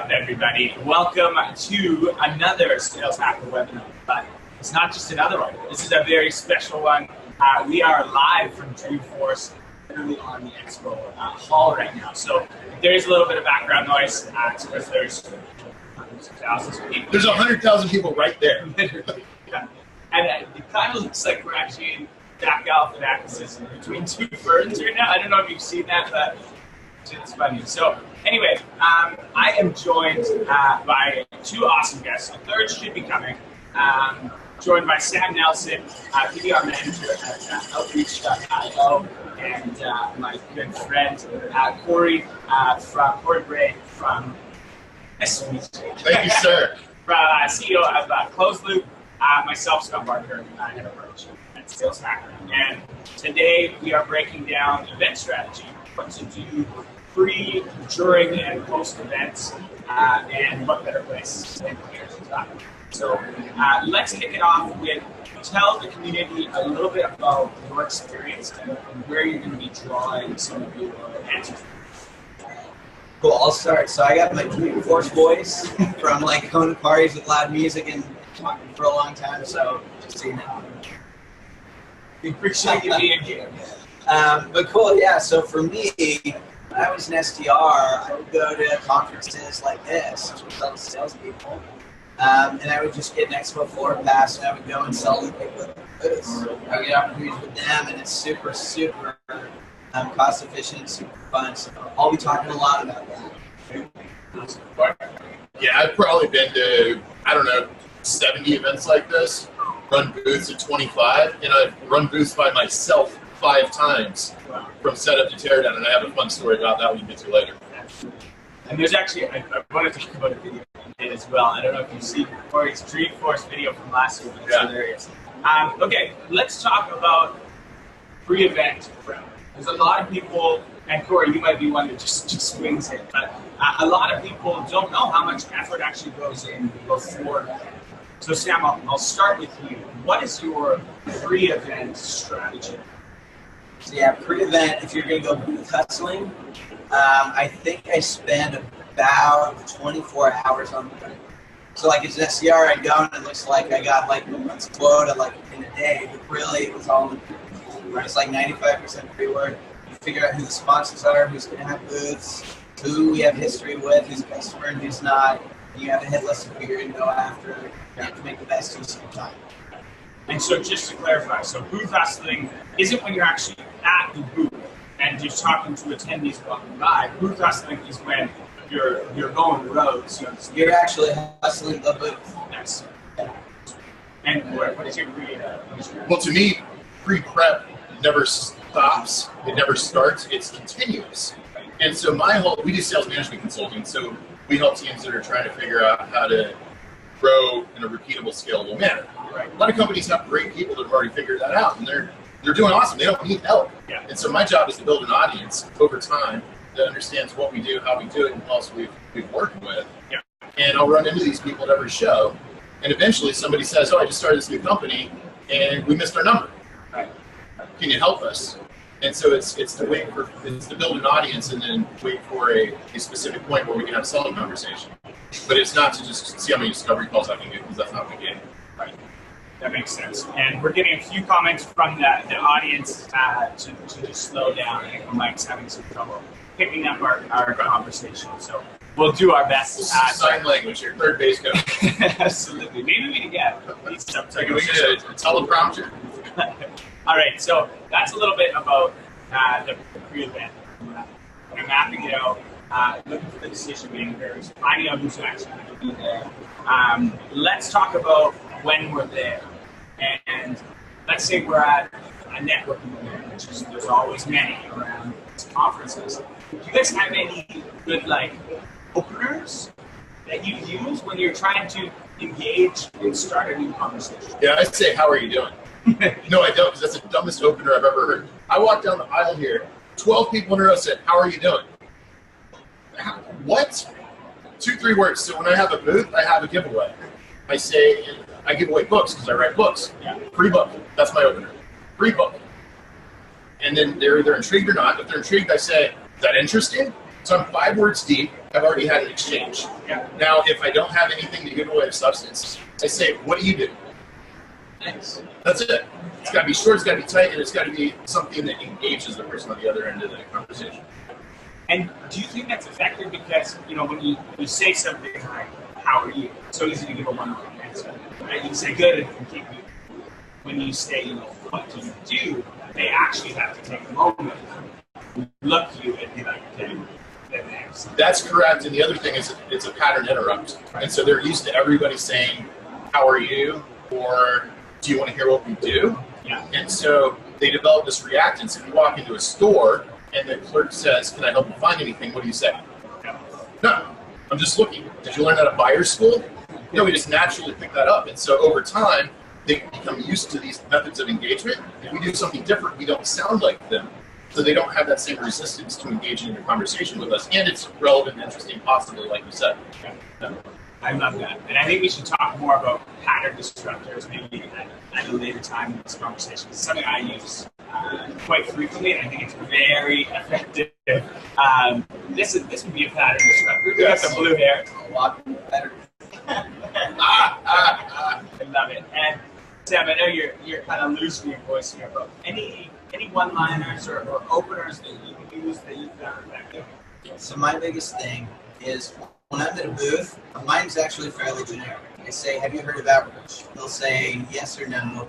up, everybody? Welcome to another Sales Hacker webinar, but it's not just another one. This is a very special one. We are live from Dreamforce, literally on the expo hall right now. So if there is a little bit of background noise, it's because there's thousands of people. There's 100,000 people right there. Yeah. And it kind of looks like we're actually in back alpha axis between two ferns right now. I don't know if you've seen that, but it's funny. So anyway, I am joined by two awesome guests. A third should be coming. Joined by Sam Nelson, PDR manager at Outreach.io, and my good friend Corey Bray from Thank you, sir. CEO of Closed Loop. Myself, Scott Barker, head of approach at Sales Hacker. And today we are breaking down event strategy, what to do pre, during, and post events, and what better place than here to talk. So let's kick it off with tell the community a little bit about your experience and where you're going to be drawing some of your answers. Cool, I'll start. So I got my Dreamforce voice from like going to parties with loud music and talking for a long time, so just so you know. We appreciate you being here. But cool, yeah, so for me, when I was an SDR, I would go to conferences like this with other salespeople, and I would just get an expo floor pass, and I would go and sell the people booths. I would get opportunities with them, and it's super, super cost efficient, super fun, so I'll be talking a lot about that. Yeah, I've probably been to, I don't know, 70 events like this, run booths at 25, and I've run booths by myself 5 times from setup to teardown, and I have a fun story about that we can get to later. And there's actually, I want to talk about a video as well. I don't know if you've seen Corey's Dreamforce video from last year, but it's hilarious. Okay, let's talk about pre-event prep. There's a lot of people, and Corey, you might be one that just swings it, but a lot of people don't know how much effort actually goes in before. So Sam, I'll start with you. What is your pre-event strategy? So yeah, pre-event, if you're going to go booth hustling, I think I spend about 24 hours on the event. So like as an SDR, I go and it looks like I got like a month's quota like in a day, but really it was all in the It's like 95% pre-work. You figure out who the sponsors are, who's going to have booths, who we have history with, who's a customer and who's not. You have a hit list of who you're going to go after. You have to make the best use of your time. And so just to clarify, so booth hustling isn't when you're actually at the booth and just talking to attendees walking by. Booth hustling is when you're going roads. You're actually hustling the booth. Yes. And what is your Well, to me, pre-prep never stops, it never starts, it's continuous. And so we do sales management consulting, so we help teams that are trying to figure out how to grow in a repeatable, scalable manner. Right. A lot of companies have great people that have already figured that out, and they're doing awesome. They don't need help. Yeah. And so my job is to build an audience over time that understands what we do, how we do it, and who else we've worked with. Yeah. And I'll run into these people at every show, and eventually somebody says, "Oh, I just started this new company, and we missed our number. Right. Can you help us?" And so it's to build an audience and then wait for a specific point where we can have a selling conversation. But it's not to just see how many discovery calls I can get, because that's not the game. Right. That makes sense. And we're getting a few comments from the audience to just slow down. I think Mike's having some trouble picking up our conversation. So we'll do our best. Sign language here, third base coach. Absolutely. Maybe we can get these subtitles. We get a teleprompter. All right, so that's a little bit about the pre-event. We're mapping it out, looking for the decision makers, finding out who's actually going to be there. Let's talk about when we're there. And let's say we're at a networking event, which is there's always many around conferences. Do you guys have any good openers that you use when you're trying to engage and start a new conversation? Yeah, I say, "How are you doing?" No, I don't, because that's the dumbest opener I've ever heard. I walked down the aisle here, 12 people in a row said, "How are you doing?" What? 2-3 words. So when I have a booth, I have a giveaway. I say, I give away books because I write books. Yeah. Free book. That's my opener. Free book. And then they're either intrigued or not. If they're intrigued, I say, "Is that interesting?" So I'm 5 words deep. I've already had an exchange. Yeah. Now, if I don't have anything to give away of substance, I say, what do you do? Nice. That's it. It's got to be short, it's got to be tight, and it's got to be something that engages the person on the other end of the conversation. And do you think that's effective? Because, you know, when you say something like, how are you? It's so easy to give a one-word answer. Right? You say good and keep moving. When you say, you know, what do you do? They actually have to take a moment, look at you, and be like, okay, then next. That's correct. And the other thing is it's a pattern interrupt. And so they're used to everybody saying, how are you? Or do you want to hear what we do? Yeah. And so they develop this reactance. If you walk into a store and the clerk says, can I help you find anything? What do you say? No, I'm just looking. Did you learn that at buyer's school? No, we just naturally pick that up. And so over time, they become used to these methods of engagement. If we do something different, we don't sound like them. So they don't have that same resistance to engaging in a conversation with us. And it's relevant and interesting, possibly, like you said. Yeah. I love that. And I think we should talk more about pattern disruptors maybe at a later time in this conversation. It's something I use quite frequently, and I think it's very effective. This would be a pattern disruptor. You got some blue hair. I love it. And Sam, I know you're kind of losing your voice here, but any one-liners or openers that you can use that you found effective? So my biggest thing is when I'm at a booth, mine's actually fairly generic. I say, have you heard of outreach? They'll say yes or no.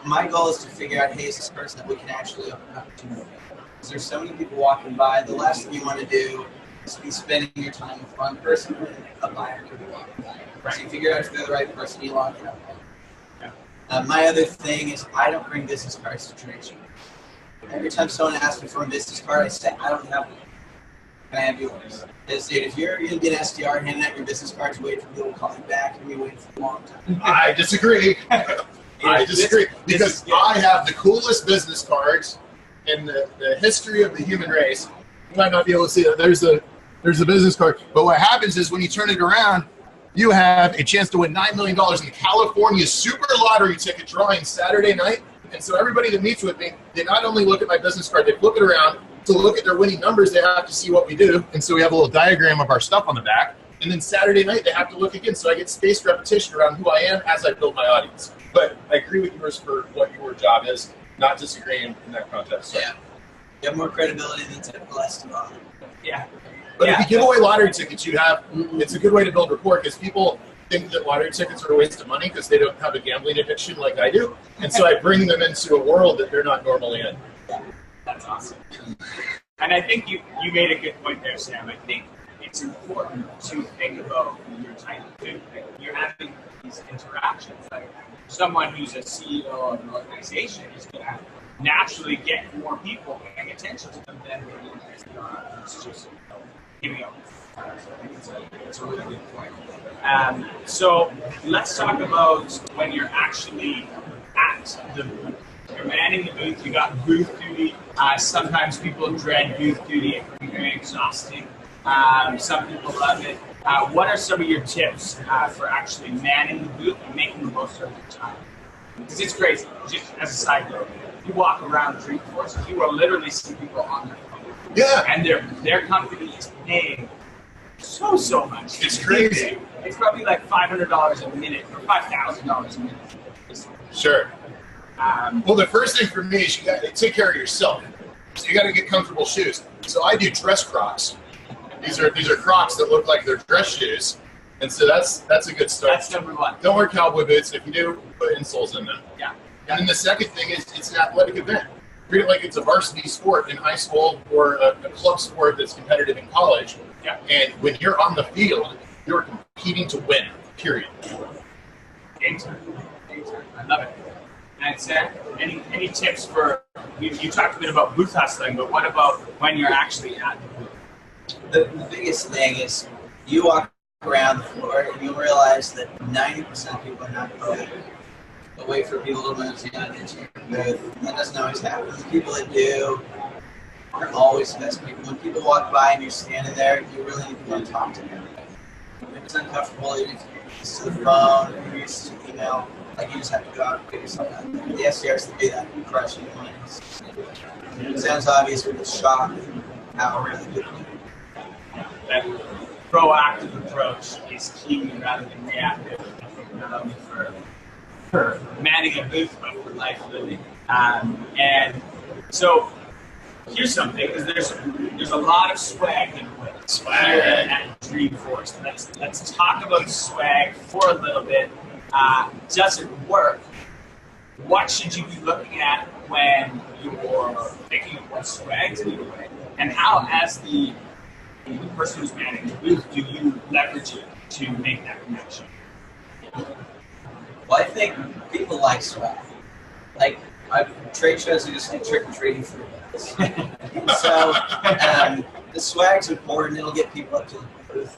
My goal is to figure out, hey, is this person that we can actually open up to? Because there's so many people walking by. The last thing you want to do is be spending your time with one person when a buyer could be walking by. Right. So you figure out if they're the right person, you lock it up. Yeah. My other thing is I don't bring business cards to trade shows. Every time someone asks me for a business card, I say, I don't have one. Can I have yours? Dude, if you're going to get SDR handing out your business cards, wait for people to call you back, and you wait for a long time. I disagree. I disagree. Because I have the coolest business cards in the history of the human race. You might not be able to see that. There's a business card. But what happens is when you turn it around, you have a chance to win $9 million in the California Super Lottery ticket drawing Saturday night. And so everybody that meets with me, they not only look at my business card, they flip it around. To look at their winning numbers, they have to see what we do. And so we have a little diagram of our stuff on the back. And then Saturday night, they have to look again. So I get spaced repetition around who I am as I build my audience. But I agree with yours for what your job is, not disagreeing in that context. So. Yeah. You have more credibility than typical SDR. Yeah. But if you give away lottery tickets, it's a good way to build rapport because people think that lottery tickets are a waste of money because they don't have a gambling addiction like I do. And so I bring them into a world that they're not normally in. That's awesome. And I think you made a good point there, Sam. I think it's important to think about your tiny food. You're having these interactions. Like someone who's a CEO of an organization is going to naturally get more people paying attention to them than it's just giving up. So I think it's a really good point. So let's talk about when you're actually at the booth. You're manning the booth, you got booth duty. Sometimes people dread booth duty, it can be very exhausting. Some people love it. What are some of your tips for actually manning the booth and making the most of your time? Because it's crazy. Just as a side note, you walk around Dreamforce, you will literally see people on their phone. Yeah. And their company is paying so much. It's crazy. It's probably like $500 a minute or $5,000 a minute. Sure. Well, the first thing for me is you got to take care of yourself. So you got to get comfortable shoes. So I do dress Crocs. These are Crocs that look like they're dress shoes, and so that's a good start. That's number one. Don't wear cowboy boots. If you do, put insoles in them. Yeah. And then the second thing is it's an athletic event. Treat it like it's a varsity sport in high school or a club sport that's competitive in college. Yeah. And when you're on the field, you're competing to win. Period. Game time. I love it. And Sam, any tips for, you talked a bit about booth hustling, but what about when you're actually at the booth? The biggest thing is you walk around the floor and you realize that 90% of people are not good. But wait for people to move into your booth. That doesn't always happen. The people that do are always the best people. When people walk by and you're standing there, you really need to go and talk to them. If it's uncomfortable, you use the phone, you use email. Like you just have to go out and figure something out. The SDRs to do that and crush it. It sounds obvious, but it's shocking how really good it is. that proactive approach is key rather than reactive, not only for manning a booth, but for life living. And so here's something, because there's a lot of swag in place here at Dreamforce. Let's talk about swag for a little bit. Does it work? What should you be looking at when you're thinking of what swag to give away? And how, as the person who's managing the booth, do you leverage it to make that connection? Well, I think people like swag. Like, trade shows are just like trick-or-treating for events. So, the swag's important. It'll get people up to the booth.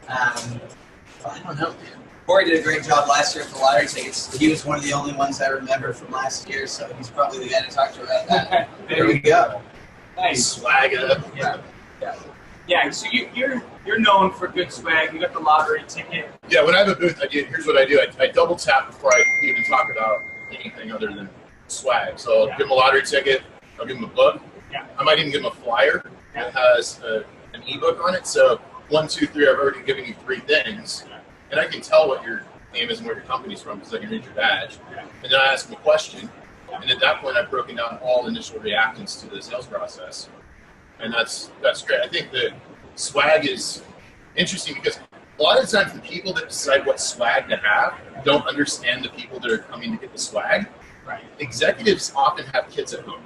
I don't know. Corey did a great job last year with the lottery tickets. He was one of the only ones I remember from last year, so he's probably the guy to talk to about that. There we go. Nice. Swag it up. Yeah. So you're known for good swag. You got the lottery ticket. Yeah, when I have a booth, here's what I do. I double tap before I even talk about anything other than swag. So I'll give them a lottery ticket. I'll give them a book. Yeah. I might even give them a flyer that has an ebook on it. So 1, 2, 3. I've already given you 3 things, and I can tell what your name is and where your company's from because I can read your badge. And then I ask them a question, and at that point, I've broken down all initial reactants to the sales process, and that's great. I think that swag is interesting because a lot of the times the people that decide what swag to have don't understand the people that are coming to get the swag. Right. Executives often have kids at home,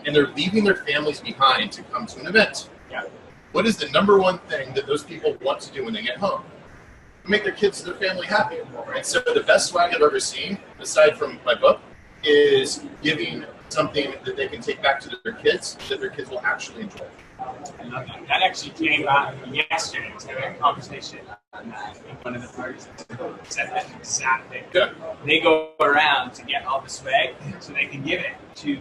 and they're leaving their families behind to come to an event. Yeah. What is the #1 thing that those people want to do when they get home? Make their kids and their family happy. And so the best swag I've ever seen, aside from my book, is giving something that they can take back to their kids that their kids will actually enjoy. I love that. That actually came out yesterday. I was having a conversation on one of the parties that said that exact thing. Yeah. They go around to get all the swag so they can give it to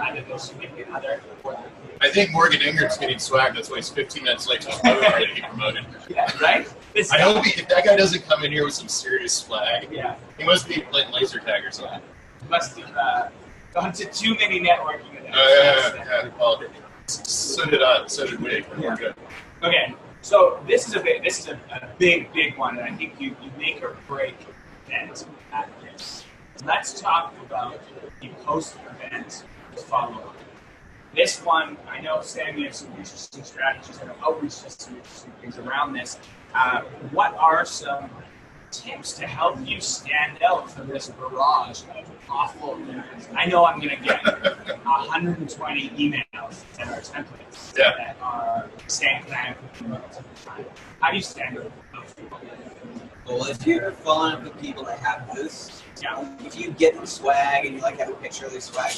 either their significant other or their kids. I think Morgan Ingram's getting swag. That's why he's 15 minutes late to his movie to get promoted. Yeah, right? I hope if that guy doesn't come in here with some serious swag, yeah, he must be playing laser tag or something. Must have gone to too many networking events. Yeah. Well, so did we. Yeah. Good. Okay, so this is a big one, and I think you make or break events at this. Let's talk about the post-event follow-up. This one, I know, Sam, you have some interesting strategies and outreach, some interesting things around this. What are some tips to help you stand out from this barrage of awful emails? I know I'm going to get 120 emails that are templates that are saying that how do you stand out? Well, if you're following up with people that have booths, if you get them swag and you like have a picture of their swag,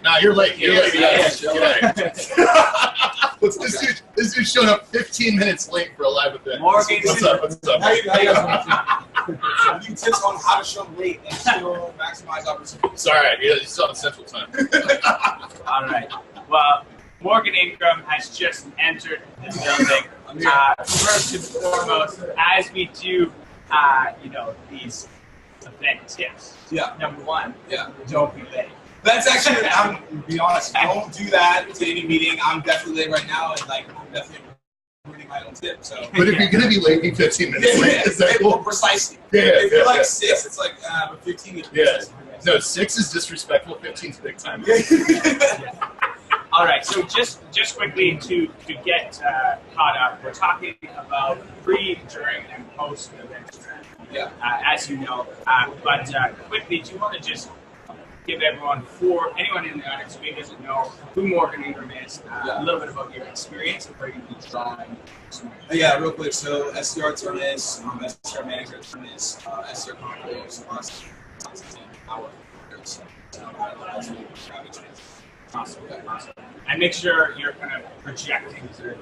Nah, you're late. You're late. Yeah. This dude's showing up 15 minutes late for a live event. Morgan, What's up? How you guys doing? Tips on how to show late and still maximize opportunity. Sorry, you're still on Central Time. All right. Well, Morgan Ingram has just entered the building. First and foremost, as we do, these event tips. Yeah. Number 1. Yeah. Don't be late. That's actually, I'm to be honest, don't do that to any meeting. I'm definitely late right now, and I'm definitely reading my own tip. So. But if you're gonna be late, be 15 minutes late. Is that cool? Precisely. If you're like 6, it's like 15. No, 6 is disrespectful. 15 is big time. All right. So just quickly to get caught up, we're talking about pre, during, and post event strategy. Yeah. As you know, but quickly, do you want to just give everyone, for anyone in the audience who doesn't know who Morgan Ingram is, a little bit about your experience and where you've been drawing. Yeah, real quick. So SDR term is, SDR manager term is, SDR controls, Awesome. And make sure you're kind of projecting through.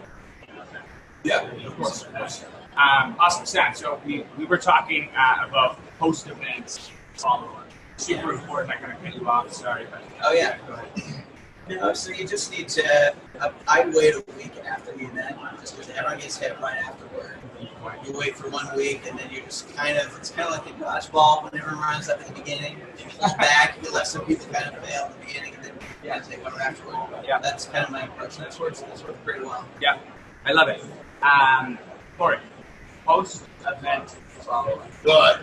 Yeah, of course. Awesome, Sam. So we were talking about post-events follow-up. Super important. I kind of cut you off. Sorry. But, oh, yeah. Go ahead. No, so you just need to, I wait a week after the event, just because everyone gets hit right afterward. You wait for 1 week, and then you're just it's kind of like a dodgeball when everyone runs up at the beginning. You pull back, you let some people kind of fail at the beginning, and then Yeah, take one afterward. Yeah. That's kind of my approach. That's worked pretty well. Yeah, I love it. Corey, post-event follow-up. Well,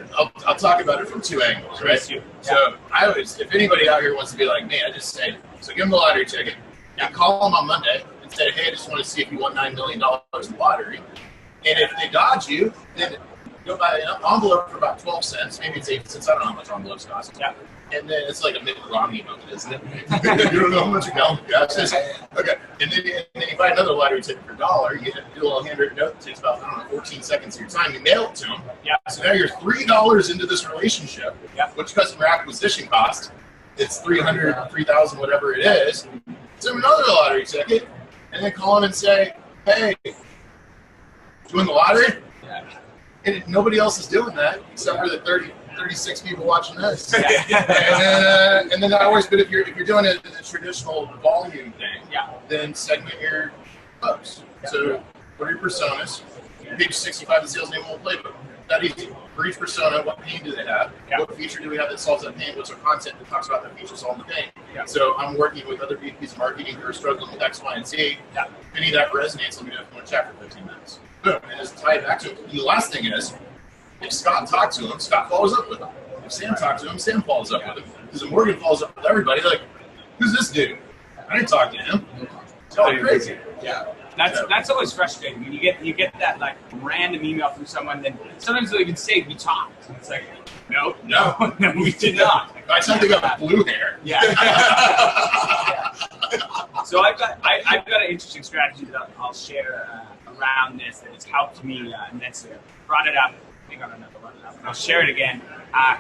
I'll talk about it from two angles, right? Please do. So I always, if anybody out here wants to be like me, I just say, so give them the lottery ticket, and call them on Monday and say, hey, I just want to see if you won $9 million in the lottery. And if they dodge you, then go buy an envelope for about 12 cents. Maybe it's 8 cents. I don't know how much envelopes cost. Yeah. And then it's like a Mitt Romney moment, isn't it? You don't know how much a gallon of gas is? Okay. And then you buy another lottery ticket for $1. You do a little handwritten note that takes about, I don't know, 14 seconds of your time. You mail it to them. Yeah. So now you're $3 into this relationship, which customer acquisition cost, it's 300, 3,000, whatever it is. So another lottery ticket, and then call them and say, hey, did you win the lottery? Yeah. And nobody else is doing that except for the 36 people watching this. Yeah. And then that works. But if you're doing a traditional volume thing, then segment your posts. So what are your personas? Page 65 of the sales name whole playbook. That easy. For each persona, what pain do they have? Yeah. What feature do we have that solves that pain? What's our content that talks about that feature solving the pain? Yeah. So I'm working with other VPs of marketing who are struggling with X, Y, and Z. Yeah. If any of that resonates, let me know if you want to chat for 15 minutes. Boom. And just tie it back to it. The last thing is, if Scott talks to him, Scott follows up with him. If Sam talks to him, Sam follows up with him. Because if Morgan follows up with everybody, like, who's this dude? I didn't talk to him. It's all crazy. Yeah. That's always frustrating. When you get that like random email from someone, then sometimes they'll even say we talked. And it's like, no, we did not. I said they got blue hair. Yeah. So I've got an interesting strategy that I'll share around this that has helped me immensely. I brought it up. I think I'm gonna run it up. I'll share it again.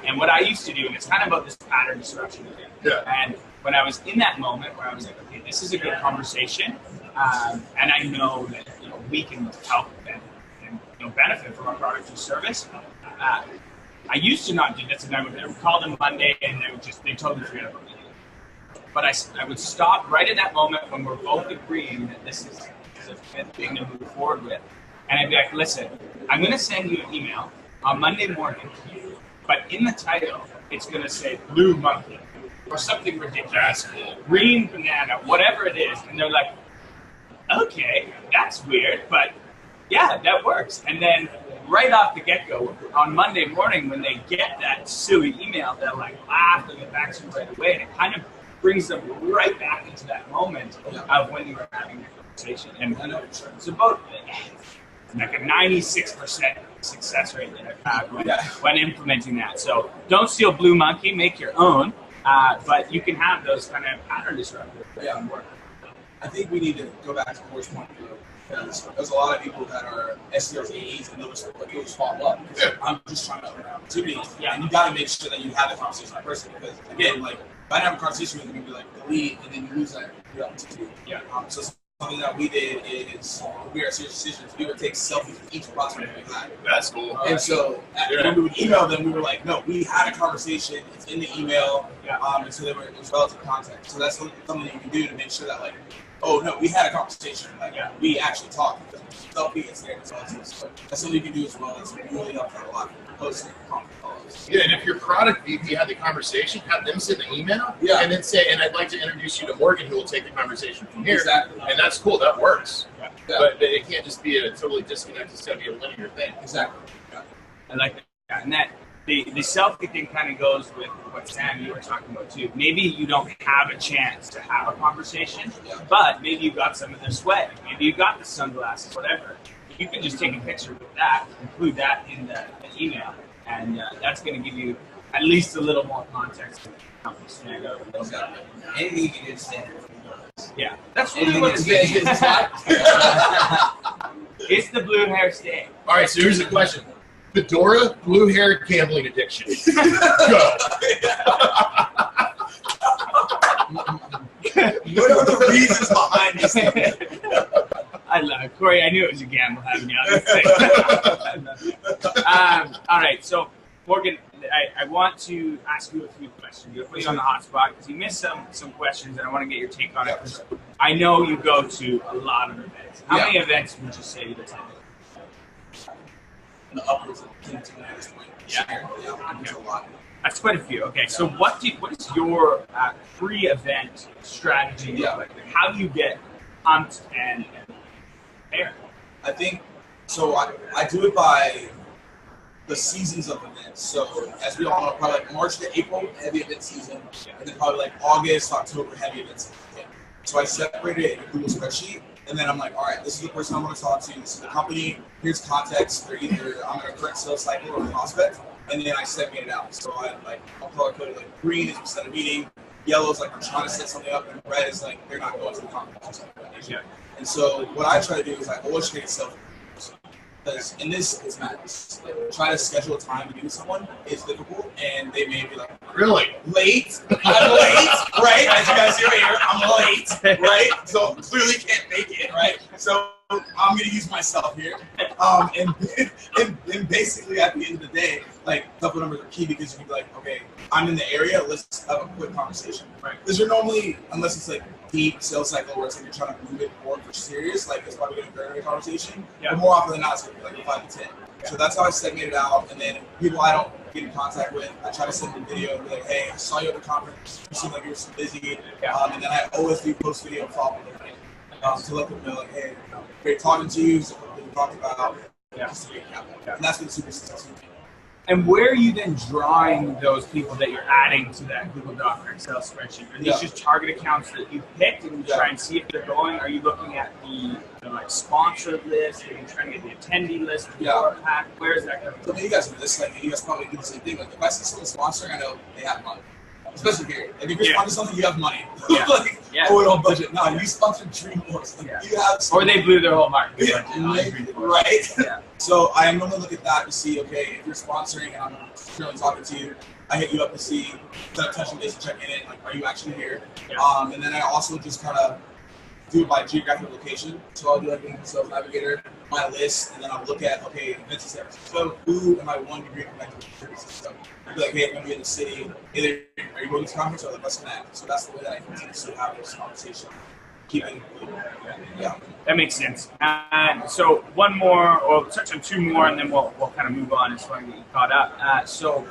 And what I used to do, and it's kind of about this pattern disruption thing. Yeah. And when I was in that moment where I was like, okay, this is a good conversation, and I know that we can help and benefit from our product or service. I used to not do this, and I would call them Monday, and they totally forget about me. But I would stop right at that moment when we're both agreeing that this is a good thing to move forward with, and I'd be like, listen, I'm going to send you an email on Monday morning, but in the title, it's going to say Blue Monkey or something ridiculous, green banana, whatever it is, and they're like, okay, that's weird, but yeah, that works. And then right off the get-go, on Monday morning, when they get that silly email, they'll like laugh and get back to you right away, and it kind of brings them right back into that moment of when you were having the conversation. And it's about like a 96% success rate that I've had when implementing that. So don't steal Blue Monkey, make your own, but you can have those kind of pattern disruptors that work. I think we need to go back to Corey's point because there's a lot of people that are SDRs, AEs, and they'll just follow up. I'm just trying to open opportunity, and you got to make sure that you have a conversation with that person because, again, like, if I have a conversation with them, you'd be like, delete, and then you lose that opportunity. Yeah. So something that we did is, we are serious decisions, we would take selfies with each prospect we had. That's cool. And so when we would email them, we were like, no, we had a conversation, it's in the email, and so it was relative context. So that's something that you can do to make sure that, like, oh no, we had a conversation. Like, we actually talked. Selfie, Instagram, so that's something you can do as well. It's really helpful a lot. Posting, yeah, and if your product VP had the conversation, have them send the email, and then say, and I'd like to introduce you to Morgan, who will take the conversation from here. Exactly. And that's cool. That works. But it can't just be a totally disconnected. It's got to be a linear thing. Exactly. I like that. And that the selfie thing kind of goes with what Sam, you were talking about too. Maybe you don't have a chance to have a conversation, but maybe you got some of their sweat. Maybe you got the sunglasses, whatever. You can just take a picture with that, include that in the email, and that's going to give you at least a little more context to help you stand out. Anything you can do to stand out. Yeah, that's really what it is. It's the blue hair stain. All right, so here's the question. Fedora, blue hair, gambling addiction. Go. What are the reasons behind this? I love it. Corey, I knew it was a gamble having you on this thing. All right, so Morgan, I want to ask you a few questions. You'll put you on the hot spot because you missed some questions, and I want to get your take on it. Because I know you go to a lot of events. How many events would you say you attend? in the upwards of 10 to this point. Yeah. It's a lot. That's quite a few. Okay, so what is your pre-event strategy look like? How do you get pumped and prepared? I think so. I do it by the seasons of events. So as we all know, probably like March to April, heavy event season, and then probably like August, October, heavy event season. So I separate it in a Google spreadsheet, and then I'm like, all right, this is the person I want to talk to. This is the company. Here's context. They're either I'm in a current sales cycle or a prospect, and then I segment it out. So I'll color code it like green is we set a meeting, yellow is like I'm trying to set something up, and red is like they're not going to the conference. Yeah. And so what I try to do is I always create self. Because in this, it's madness. Like, trying to schedule a time to meet with someone is difficult, and they may be like, Really? late? I'm late, right? As you guys see right here, I'm late, right? So clearly can't make it, right? So I'm going to use myself here. And basically at the end of the day, like, couple numbers are key because you can be like, okay, I'm in the area, let's have a quick conversation, right? Because you're normally, unless it's like deep sales cycle where it's like you're trying to move it more for serious, like it's probably going to be a very conversation. Yeah. But more often than not, it's going to be like 5 to 10. Yeah. So that's how I segment it out. And then people I don't get in contact with, I try to send them a video and be like, hey, I saw you at the conference. You seem like you were so busy. Yeah. And then I always do post video follow up to let them know, like, hey, great talking to you. So we talked about. Yeah. And that's been super successful. And where are you then drawing those people that you're adding to that Google Doc or Excel spreadsheet? Are these just target accounts that you picked and you try and see if they're going? Are you looking at the like sponsored list? Are you trying to get the attendee list? Where is that coming from? I mean, you guys do this. Like, you guys probably do the same thing. Like, if I see someone sponsoring, I know they have money. Especially here. Like, if you're sponsoring something, you have money. Like, oh, it on budget. No, you sponsored Dreamforce. Like, you have or they blew their whole marketing budget. Right? Yeah. So I am going to look at that to see, okay, if you're sponsoring and I'm currently talking to you, I hit you up to see, instead of touching base and checking in, like, are you actually here? Yeah. And then I also just kind of do it by geographic location. So I'll do like a sales navigator, my list, and then I'll look at, okay, events in San Francisco, who am I 1 degree connected with San Francisco? I'll be like, hey, I'm going to be in the city. Either are you going to this conference or let's connect. So that's the way that I continue to have this conversation. Yeah. That makes sense. And so one more, or touch on two more, and then we'll kind of move on as far as you caught up. So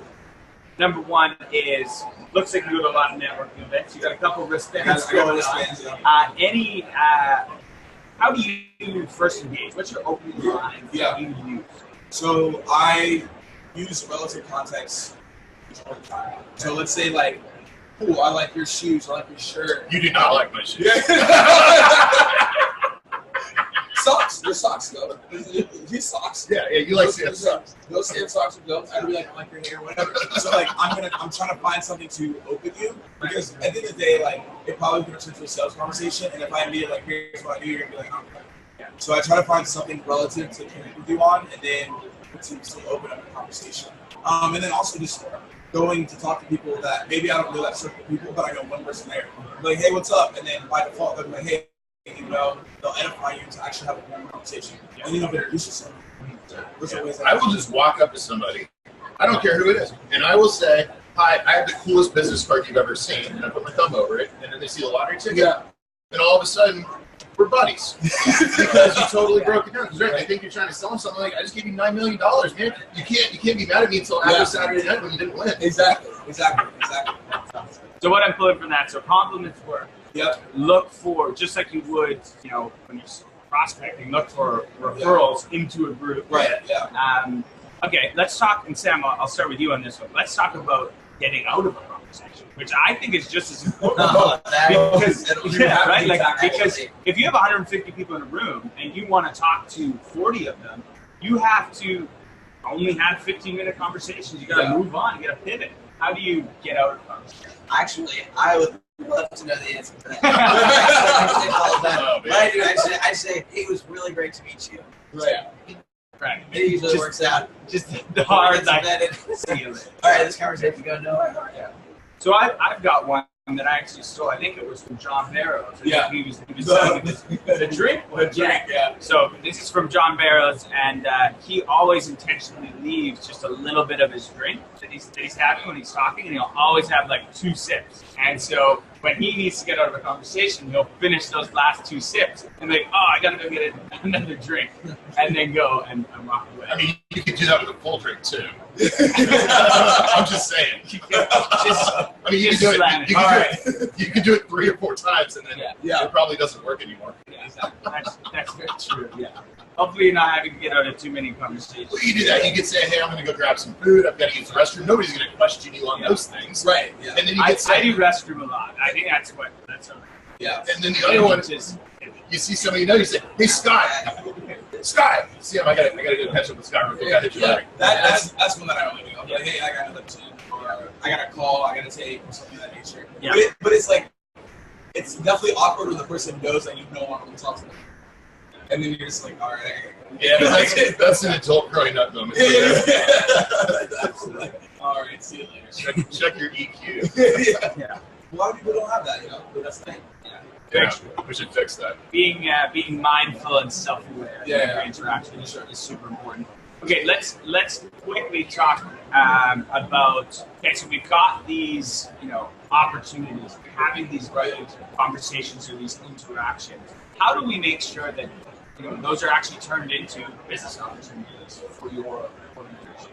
number one is, looks like you go to a lot of networking events. You got a couple wristbands going on. How do you first engage? What's your opening line that you use? So I use relative context all the time. So let's say like, cool, I like your shoes, I like your shirt. You do not like my shoes. Socks, your socks though. His socks. Yeah, you like Sam socks. Those Sam socks would go. I'd be like, I like your hair, whatever. So like, I'm trying to find something to open you because at the end of the day, like, it probably gonna turn into a sales conversation. And if I immediately like, here's what I do, you're gonna be like, oh. Yeah. So I try to find something relative to connect with you on, and then to open up the conversation. And then also just going to talk to people that maybe I don't know that circle of people, but I know one person there. Like, hey, what's up? And then by default, they'll be like, hey, you know, they'll edify you to actually have a warm conversation. And you know, introduce yourself. I will just walk up to somebody, I don't care who it is, and I will say, hi, I have the coolest business card you've ever seen, and I put my thumb over it, and then they see the lottery ticket, and all of a sudden, we're buddies. Because you totally broke it down. Because I think you're trying to sell them something like, I just gave you $9 million, man. You can't be mad at me until after Saturday night when you didn't win. Exactly. So what I'm pulling from that, so compliments work. Yep. Look for, just like you would, you know, when you're prospecting, look for referrals into a group. Right. Yeah. Okay, let's talk, and Sam, I'll start with you on this one. Let's talk about getting out of a conversation, which I think is just as important. Because if you have 150 people in a room and you want to talk to 40 of them, you have to only have 15-minute conversations. You got to move on. You got to pivot. How do you get out of a conversation? Actually, I would love to know the answer to that. I say, hey, it was really great to meet you. Right. It usually works out. Just the hard See you later. All right, this conversation going nowhere. Yeah. So I've got one that I actually stole. I think it was from John Barrows. He was selling the drink. Yeah. So this is from John Barrows, and he always intentionally leaves just a little bit of his drink that he's having when he's talking, and he'll always have like 2 sips. And so when he needs to get out of a conversation, he'll finish those last 2 sips and be like, oh, I gotta go get another drink, and then go and walk away. I mean, you could do that with a full drink too. I'm just saying. I mean, you can do it. You can do it 3 or 4 times, and then it probably doesn't work anymore. Yeah, that's very true. Yeah. Hopefully, you're not having to get out of too many conversations. Well, you do that. You could say, "Hey, I'm going to go grab some food. I've got to use the restroom." Nobody's going to question you on those things, right? Yeah. And then you could say, I do restroom a lot. I think that's all right. Yeah. And then the other one is, you see somebody you know, you say, "Hey, Scott, Scott." See him? I got to go catch up with Scott real quick. That's one that I only do. I'm like, hey, I got another team. I got a call. I got to take something of that nature. Yeah. But it's like, it's definitely awkward when the person knows that you don't want to talk to them. And then you're just like, all right. Yeah, that's an adult growing up moment. That's like, all right, see you later. Check your EQ. Yeah. A lot of people don't have that, but that's the thing. Yeah, we should fix that. Being mindful and self-aware of your interaction is super important. Okay, let's quickly talk about. Okay, so we've got these, opportunities, having these conversations or these interactions. How do we make sure that those are actually turned into business opportunities for your organization?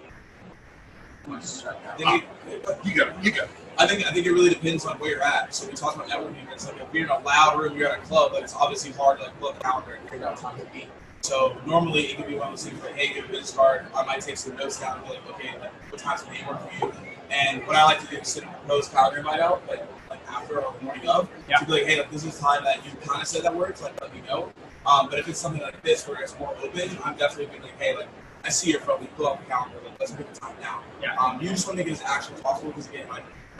You go. I think it really depends on where you're at. So we talked about networking. It's like if you're in a loud room, you're at a club, but it's obviously hard to pull up a calendar and figure out time to meet. So normally it could be one of those things like, hey, give a business card. I might take some notes down and be like, okay, what time's going to work for you? And what I like to do is sit and propose calendar invite out, like after or the morning of, to be like, hey, this is time that you kind of said that works, let me know. But if it's something like this where it's more open, I'm definitely being like, hey, I see your phone, we pull out the calendar, let's pick the time now. Yeah. You just want to make it as actually possible because again,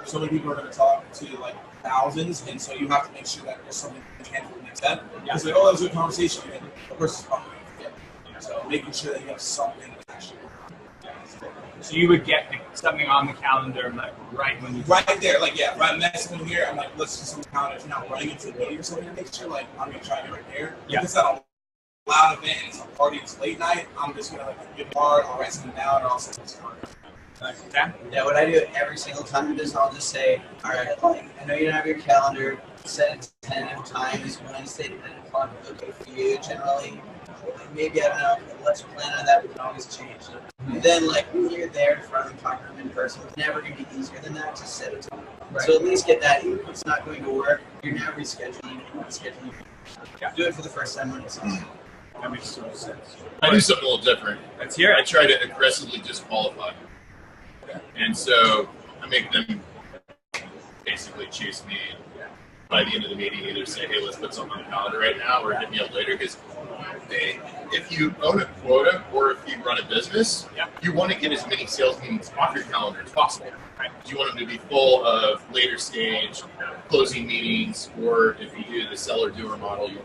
so many people are going to talk to thousands, and so you have to make sure that there's something you can do the next step. Yeah. It's like, oh, that was a good conversation, and the person's probably going to forget. So making sure that you have something to actually. So you would get something on the calendar right when you right there, if I'm next one here, I'm like, let's just on the calendar. If you're not running into the meeting or something, make sure I'm gonna try to get right there. Yeah. If it's not a loud event and it's a party, it's late night, I'm just gonna get hard, I'll write something down, or I'll send this card. Yeah, what I do every single time is I'll just say, all right, I know you don't have your calendar, set a tentative time is Wednesday at 10 o'clock, okay for you generally. Maybe, I don't know, let's plan on that, we can always change. And then, when you're there in front of them, talking to them in person, it's never going to be easier than that to set a time. Right. So at least get that, even if it's not going to work, you're now rescheduling, do it for the first time when it's on. That makes total sense. I do something a little different. Let's hear it. I try to aggressively disqualify. And so I make them basically chase me by the end of the meeting, either say, hey, let's put something on the calendar right now, or hit me up later, because if you own a quota or if you run a business, you want to get as many sales meetings off your calendar as possible. Right? You want them to be full of later stage closing meetings, or if you do the seller-doer model, you'll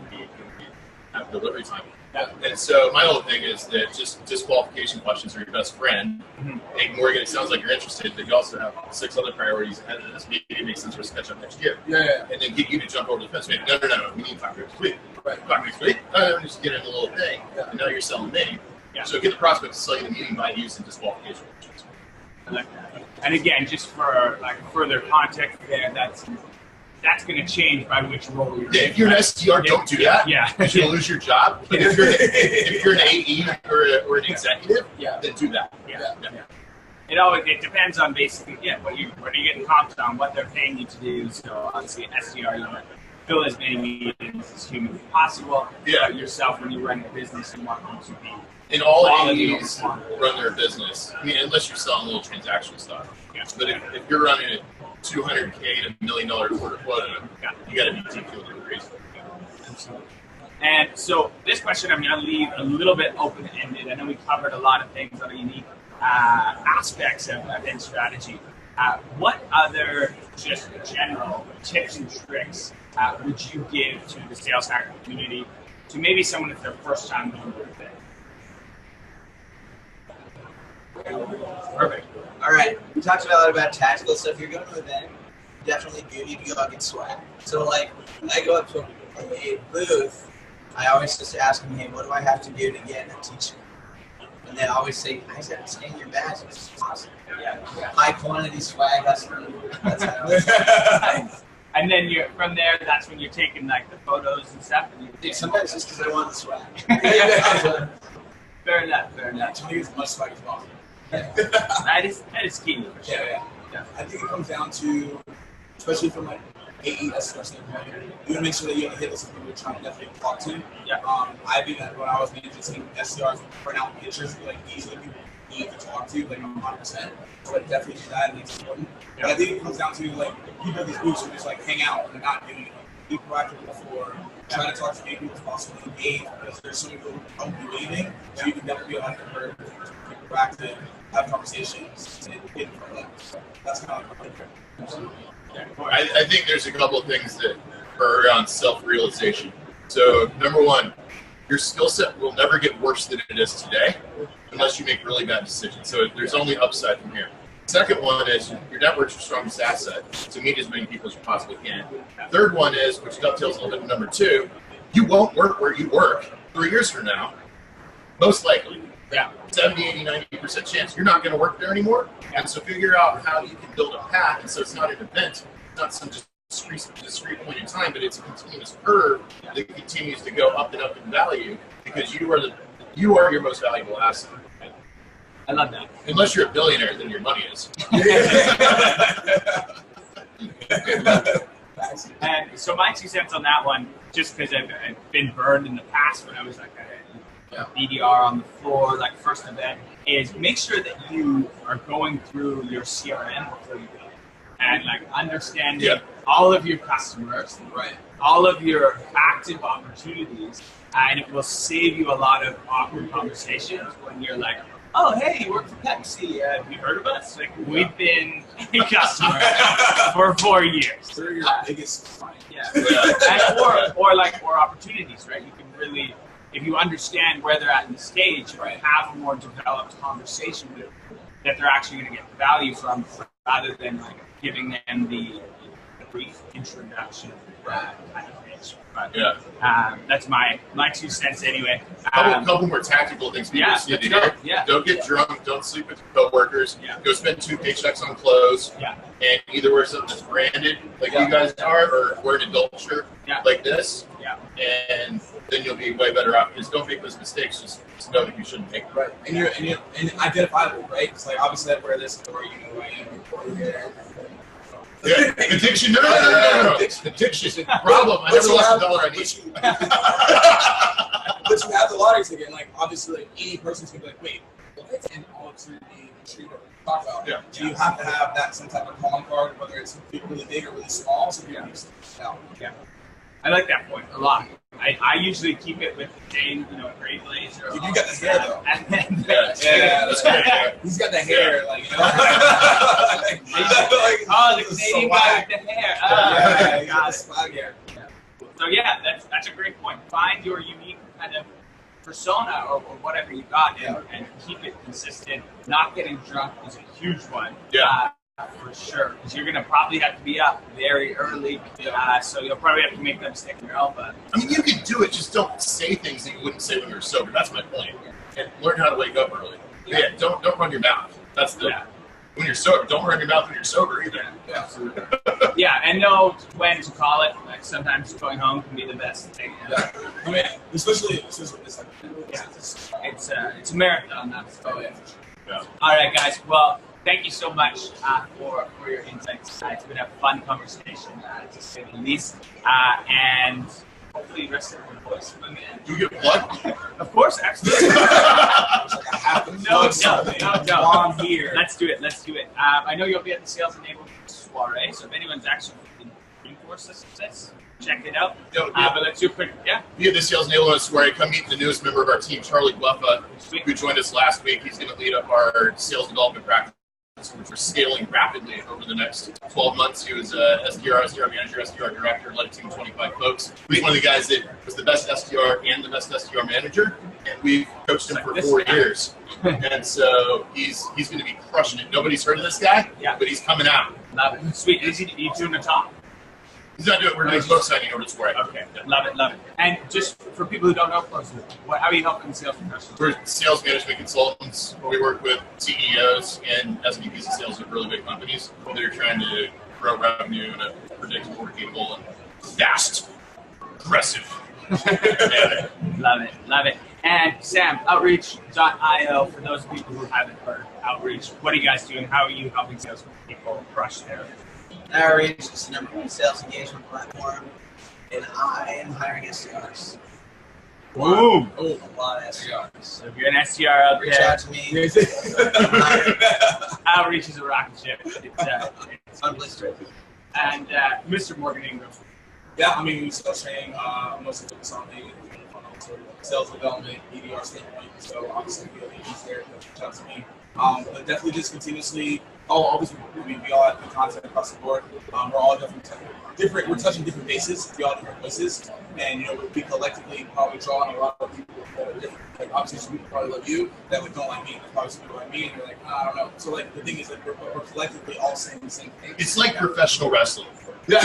have delivery time. And so my whole thing is that just disqualification questions are your best friend. Hey, Morgan, it sounds like you're interested, but you also have 6 other priorities ahead of this. Maybe it makes sense for us to catch up next year. And then get you to jump over the fence. Maybe, no, we need to talk next week. Talk next week. Just get in a little thing. And now you're selling me. So get the prospect to sell you the meeting by using disqualification questions. And again, just for further context there, that's going to change by which role you're in. If you're an SDR, don't do that. You're going to lose your job. But if you're an AE or an executive, then do that. It depends on basically what are you getting comped on, what they're paying you to do. So obviously an SDR, you want to fill as many meetings as humanly possible. Yourself, when you run a business, you want them to be. And all AEs run their business. I mean, unless you're selling little transactional stuff. But if you're running a $200K to $1 million quarter quota, you got to be deep field degrees. And so this question I'm going to leave a little bit open-ended. I know we covered a lot of things on the unique aspects of event strategy. What other just general tips and tricks would you give to the sales hacker community, to maybe someone if their first time going to an event? Perfect. All right. We talked a lot about tactical stuff. You're going to an event, you definitely do need to go out and swag. So, when I go up to a booth, I always just ask them, hey, what do I have to do to get a t-shirt? And they always say, I just have to scan your badge. It's awesome. High quantity swag. That's how I always say. And then you're from there. That's when you're taking like the photos and stuff. And Yeah, sometimes just because I want the swag. Fair enough. Fair enough. Trying to get as much swag as possible. That is key. For sure. Yeah. I think it comes down to, especially from like AE SDR standpoint, you want to make sure that you have a hit list of people you're trying to definitely talk to. Yeah. I think that when I was managing SDRs, print out pictures like easily people need to talk to, like 100%. So like definitely do that, and it's important. Yeah. But I think it comes down to like people in these groups who just like hang out and they're not doing anything. Be proactive before trying to talk to as many people as possible, engage, because there's so many people who don't do anything. So you can definitely be like her, be proactive, have conversations, and get in front of them. So that's kind of like I think there's a couple of things that are around self-realization. So number one, your skill set will never get worse than it is today unless you make really bad decisions. So there's only upside from here. Second one is your network's your strongest asset, so meet as many people as you possibly can. Third one is, which dovetails a little bit to number two, you won't work where you work 3 years from now, most likely. Yeah. 70, 80, 90% chance you're not going to work there anymore. And so figure out how you can build a path. And so it's not an event, it's not some just discrete point in time, but it's a continuous curve that continues to go up and up in value because you are your most valuable asset. I love that. Unless you're a billionaire, then your money is. And so my 2 cents on that one, just because I've been burned in the past when I was like a BDR on the floor, like first event, is make sure that you are going through your CRM before you go. And like understanding all of your customers, right, all of your active opportunities, and it will save you a lot of awkward conversations when you're like, oh, hey, you work for Pepsi. Have you heard of us? Like, we've been a customer for 4 years. So your biggest client. And, or opportunities, right? You can really, if you understand where they're at in the stage, you can have a more developed conversation with them that they're actually going to get value from, rather than like giving them the brief introduction kind of pitch. But that's my 2 cents anyway. Couple more tactical things people need to hear. Yeah. Don't get drunk. Don't sleep with your coworkers. Yeah. Go spend 2 paychecks on clothes. Yeah. And either wear something that's branded like you guys are, or wear an adult shirt like this. Yeah. And then you'll be way better off. Just don't make those mistakes. Just know that you shouldn't make them. Right. And you're identifiable, right? It's like obviously I wear this, or you know who I am. Yeah, addiction. No. Addiction. Problem. I never lost $1 on each. But you have the lottery ticket, and like obviously, like any person's gonna be like, wait, what? And all of the industry that we talk about. Yeah. So you have to have that some type of calling card, whether it's really big or really small, so you can use it out. Yeah. I like that point a lot. I usually keep it with the same, gray blazer. You got the hair though. That's great. He's got the hair, like. The Canadian guy with the hair. Got swag hair. So that's a great point. Find your unique kind of persona or whatever you got, and keep it consistent. Not getting drunk is a huge one. Yeah. For sure, because you're gonna probably have to be up very early, so you'll probably have to make them stick in your elbow. I mean, you can do it. Just don't say things that you wouldn't say when you're sober. That's my point. And learn how to wake up early. Yeah. Don't run your mouth. That's the when you're sober. Don't run your mouth when you're sober either. Yeah, absolutely. And know when to call it. Like sometimes going home can be the best thing. Yeah. I mean, especially with this like. It's a marathon. That's Yeah. All right, guys. Well, thank you so much for your insights. It's been a fun conversation, to say the least. And hopefully the rest of the voice. Do you get plugged? Of course, absolutely. No. On here. Let's do it. I know you'll be at the Sales Enablement Soiree, so if anyone's actually in Dreamforce, let's check it out. But let's do a quick, We have the Sales Enablement Soiree. Come meet the newest member of our team, Charlie Gueffa, who joined us last week. He's going to lead up our sales development practice, which we're scaling rapidly over the next 12 months. He was SDR manager, SDR director, led a team of 25 folks. He's one of the guys that was the best SDR and the best SDR manager, and we've coached him for 4 years. And so he's going to be crushing it. Nobody's heard of this guy, but he's coming out. Love it. Sweet. Is he doing the top? He's not doing it. We're doing book signing over to Soiree. Okay. Love it. And just for people who don't know closely, how are you helping sales professionals? We're sales management consultants. We work with CEOs and SVPs of sales at really big companies that are trying to grow revenue in a predictable, repeatable, and fast, aggressive manner. Love it. And Sam, Outreach.io, for those people who haven't heard Outreach, what are you guys doing? How are you helping salespeople crush their? Outreach is the #1 sales engagement platform, and I am hiring SDRs. Boom! A lot of SDRs. So if you're an SDR out Reach there, out to me. Outreach is a rocket ship. It's Unblistered. And Mr. Morgan Ingram. Yeah, I mean, we still training mostly focus on the sales development, EDR standpoint. So obviously, the ladies there reach out to me. But definitely just continuously. Always, we all have good content across the board. We're all different. We're touching different bases. We all have different voices, and we collectively probably draw on a lot of people that are different. Like obviously, some people probably love you that don't like me. There's probably some people like me, and you're like, I don't know. So like the thing is that we're collectively all saying the same thing. It's like professional wrestling. Yeah.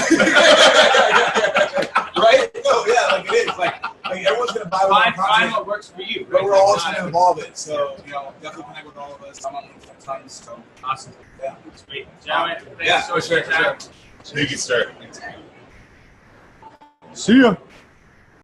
Right? No, yeah, like it is. Like everyone's gonna buy Find what works for you. but we're all trying to evolve it. So definitely connect with all of us. I'm on LinkedIn tons. So Awesome. yeah. Sweet. Gentlemen, thank Yeah, you so much for for your time. Thank you, sir. See ya.